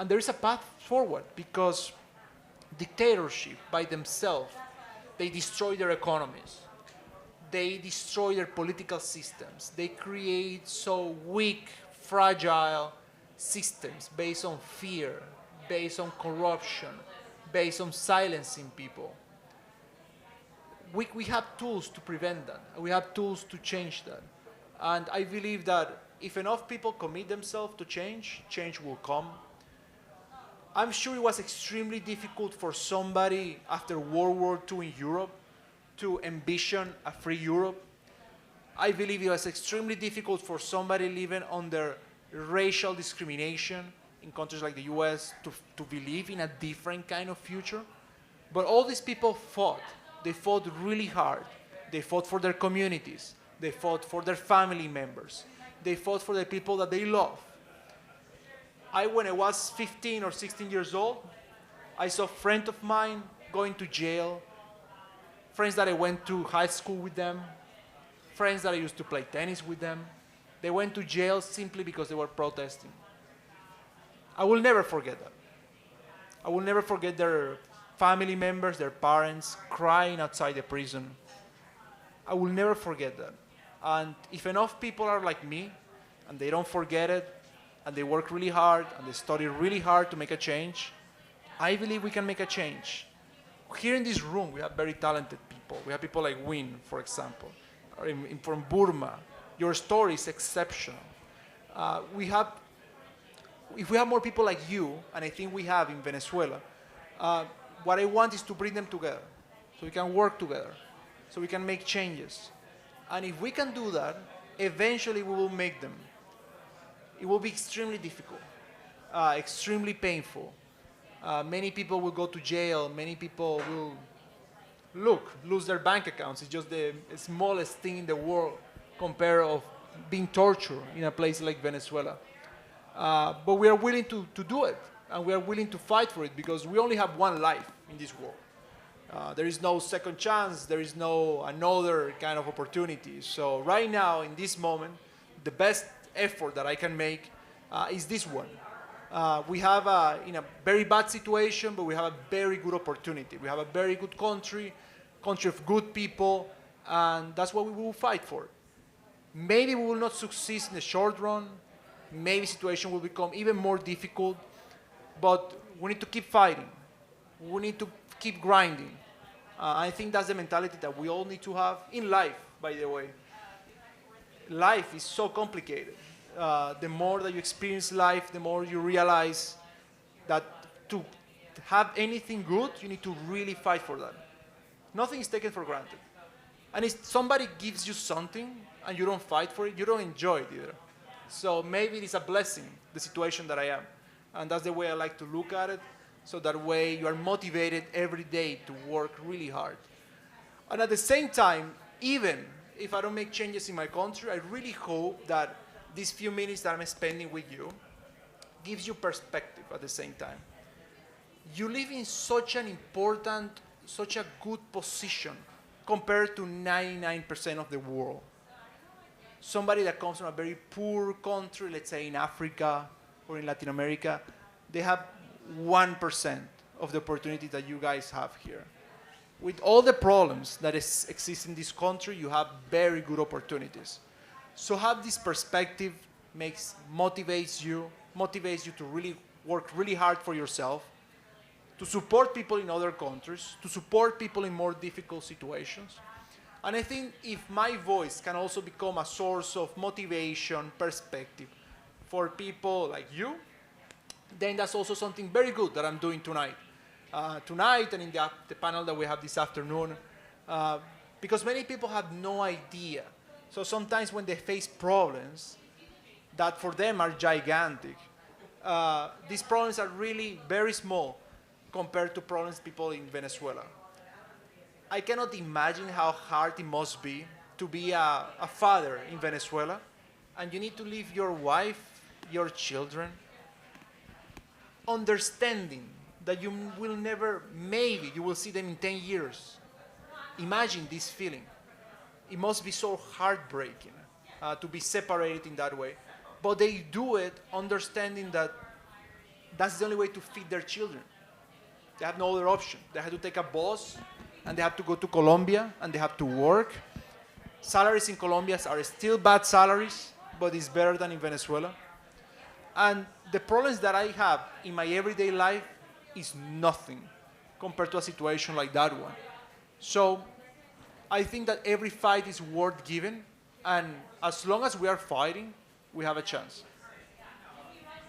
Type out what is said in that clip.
And there is a path forward because dictatorship by themselves, they destroy their economies. They destroy their political systems. They create so weak, fragile systems based on fear, based on corruption, based on silencing people. We have tools to prevent that. We have tools to change that. And I believe that if enough people commit themselves to change, change will come. I'm sure it was extremely difficult for somebody after World War II in Europe to envision a free Europe. I believe it was extremely difficult for somebody living under racial discrimination in countries like the US to believe in a different kind of future. But all these people fought. They fought really hard. They fought for their communities. They fought for their family members. They fought for the people that they love. When I was 15 or 16 years old, I saw a friend of mine going to jail, friends that I went to high school with them, friends that I used to play tennis with them. They went to jail simply because they were protesting. I will never forget that. I will never forget their family members, their parents, crying outside the prison. I will never forget that. And if enough people are like me, and they don't forget it, and they work really hard, and they study really hard to make a change, I believe we can make a change. Here in this room, we have very talented people. We have people like Win, for example, or from Burma. Your story is exceptional. If we have more people like you, and I think we have in Venezuela, what I want is to bring them together, so we can work together, so we can make changes. And if we can do that, eventually we will make them. It will be extremely difficult, extremely painful. Many people will go to jail. Many people will lose their bank accounts. It's just the smallest thing in the world compared of being tortured in a place like Venezuela. But we are willing to do it, and we are willing to fight for it because we only have one life in this world. There is no second chance. There is no another kind of opportunity. So right now, in this moment, the best effort that I can make is this one. We have in a very bad situation, but we have a very good opportunity. We have a very good country of good people, and that's what we will fight for. Maybe we will not succeed in the short run. Maybe the situation will become even more difficult, but we need to keep fighting. We need to keep grinding. I think that's the mentality that we all need to have in life, by the way. Life is so complicated. The more that you experience life, the more you realize that to have anything good, you need to really fight for that. Nothing is taken for granted. And if somebody gives you something and you don't fight for it, you don't enjoy it either. So maybe it is a blessing, the situation that I am. And that's the way I like to look at it. So that way you are motivated every day to work really hard. And at the same time, even if I don't make changes in my country, I really hope that these few minutes that I'm spending with you gives you perspective at the same time. You live in such an important, such a good position compared to 99% of the world. Somebody that comes from a very poor country, let's say in Africa or in Latin America, they have 1% of the opportunity that you guys have here. With all the problems that exist in this country, you have very good opportunities. So have this perspective, motivates you to really work really hard for yourself, to support people in other countries, to support people in more difficult situations. And I think if my voice can also become a source of motivation, perspective for people like you, then that's also something very good that I'm doing tonight. Tonight and in the panel that we have this afternoon, because many people have no idea. So sometimes when they face problems that for them are gigantic, these problems are really very small compared to problems people in Venezuela. I cannot imagine how hard it must be to be a father in Venezuela, and you need to leave your wife, your children, understanding that you will never, maybe you will see them in 10 years. Imagine this feeling. It must be so heartbreaking to be separated in that way. But they do it understanding that that's the only way to feed their children. They have no other option. They have to take a bus, and they have to go to Colombia, and they have to work. Salaries in Colombia are still bad salaries, but it's better than in Venezuela. And the problems that I have in my everyday life is nothing compared to a situation like that one. So I think that every fight is worth giving, and as long as we are fighting, we have a chance.